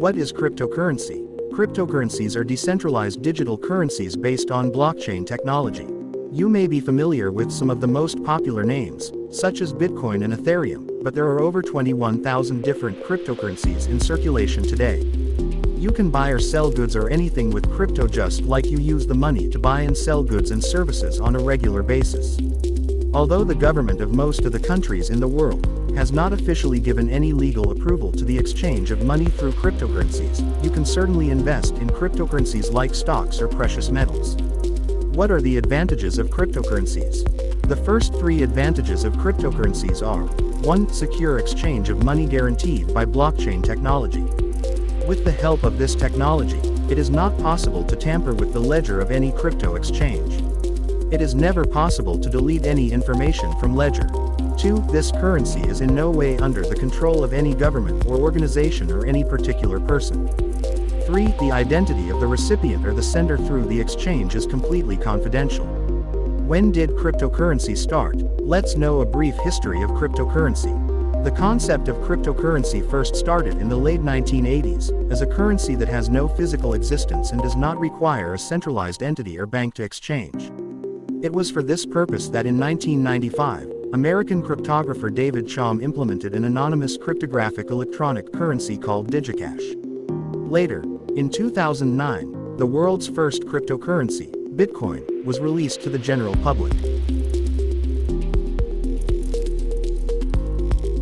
What is cryptocurrency? Cryptocurrencies are decentralized digital currencies based on blockchain technology. You may be familiar with some of the most popular names, such as Bitcoin and Ethereum, but there are over 21,000 different cryptocurrencies in circulation today. You can buy or sell goods or anything with crypto just like you use the money to buy and sell goods and services on a regular basis. Although the government of most of the countries in the world has not officially given any legal approval to the exchange of money through cryptocurrencies, you can certainly invest in cryptocurrencies like stocks or precious metals. What are the advantages of cryptocurrencies? The first three advantages of cryptocurrencies are: 1. Secure exchange of money guaranteed by blockchain technology. With the help of this technology, it is not possible to tamper with the ledger of any crypto exchange. It is never possible to delete any information from ledger. 2. This currency is in no way under the control of any government or organization or any particular person. 3. The identity of the recipient or the sender through the exchange is completely confidential. When did cryptocurrency start? Let's know a brief history of cryptocurrency. The concept of cryptocurrency first started in the late 1980s, as a currency that has no physical existence and does not require a centralized entity or bank to exchange. It was for this purpose that in 1995, American cryptographer David Chaum implemented an anonymous cryptographic electronic currency called DigiCash. Later, in 2009, the world's first cryptocurrency, Bitcoin, was released to the general public.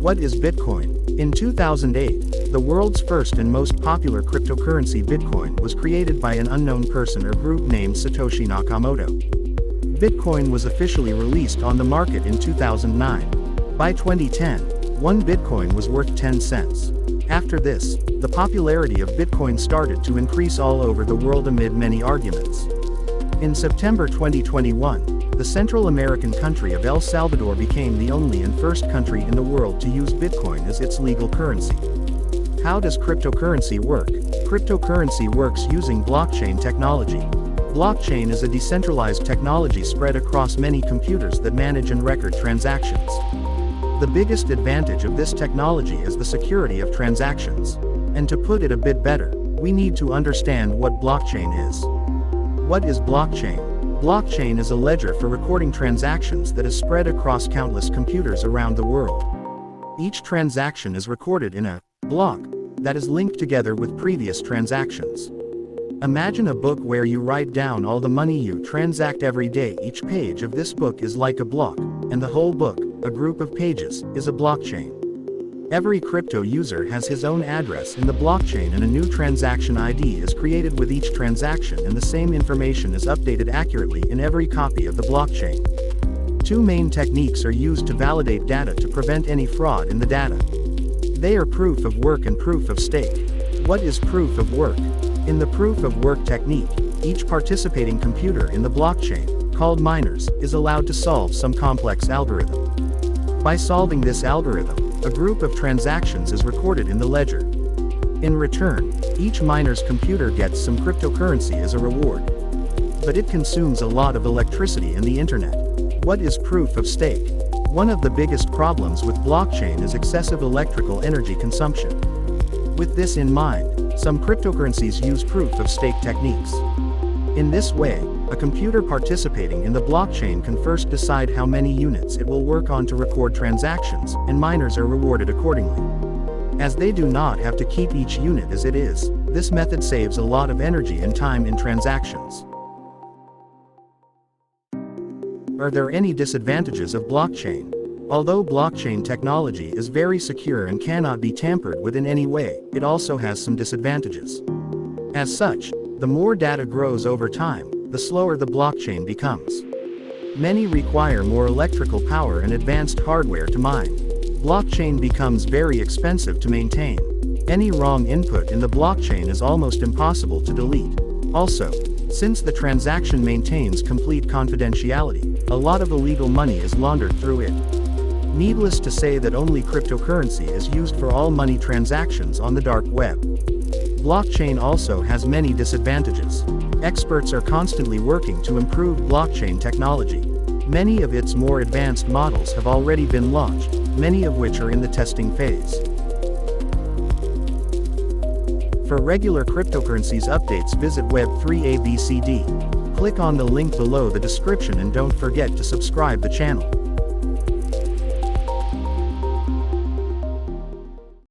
What is Bitcoin? In 2008, the world's first and most popular cryptocurrency Bitcoin was created by an unknown person or group named Satoshi Nakamoto. Bitcoin was officially released on the market in 2009. By 2010, one Bitcoin was worth 10 cents. After this, the popularity of Bitcoin started to increase all over the world amid many arguments. In September 2021, the Central American country of El Salvador became the only and first country in the world to use Bitcoin as its legal currency. How does cryptocurrency work? Cryptocurrency works using blockchain technology. Blockchain is a decentralized technology spread across many computers that manage and record transactions. The biggest advantage of this technology is the security of transactions. And to put it a bit better, we need to understand what blockchain is. What is blockchain? Blockchain is a ledger for recording transactions that is spread across countless computers around the world. Each transaction is recorded in a block that is linked together with previous transactions. Imagine a book where you write down all the money you transact every day. Each page of this book is like a block, and the whole book, a group of pages, is a blockchain. Every crypto user has his own address in the blockchain, and a new transaction ID is created with each transaction, and the same information is updated accurately in every copy of the blockchain. Two main techniques are used to validate data to prevent any fraud in the data. They are proof of work and proof of stake. What is proof of work? In the proof of work technique, each participating computer in the blockchain, called miners, is allowed to solve some complex algorithm. By solving this algorithm, a group of transactions is recorded in the ledger. In return, each miner's computer gets some cryptocurrency as a reward. But it consumes a lot of electricity and the internet. What is proof of stake? One of the biggest problems with blockchain is excessive electrical energy consumption. With this in mind, some cryptocurrencies use proof of stake techniques. In this way, a computer participating in the blockchain can first decide how many units it will work on to record transactions, and miners are rewarded accordingly. As they do not have to keep each unit as it is, this method saves a lot of energy and time in transactions. Are there any disadvantages of blockchain? Although blockchain technology is very secure and cannot be tampered with in any way, it also has some disadvantages. As such, the more data grows over time, the slower the blockchain becomes. Many require more electrical power and advanced hardware to mine. Blockchain becomes very expensive to maintain. Any wrong input in the blockchain is almost impossible to delete. Also, since the transaction maintains complete confidentiality, a lot of illegal money is laundered through it. Needless to say that only cryptocurrency is used for all money transactions on the dark web. Blockchain also has many disadvantages. Experts are constantly working to improve blockchain technology. Many of its more advanced models have already been launched, many of which are in the testing phase. For regular cryptocurrencies updates, visit Web3 ABCD. Click on the link below the description and don't forget to subscribe the channel.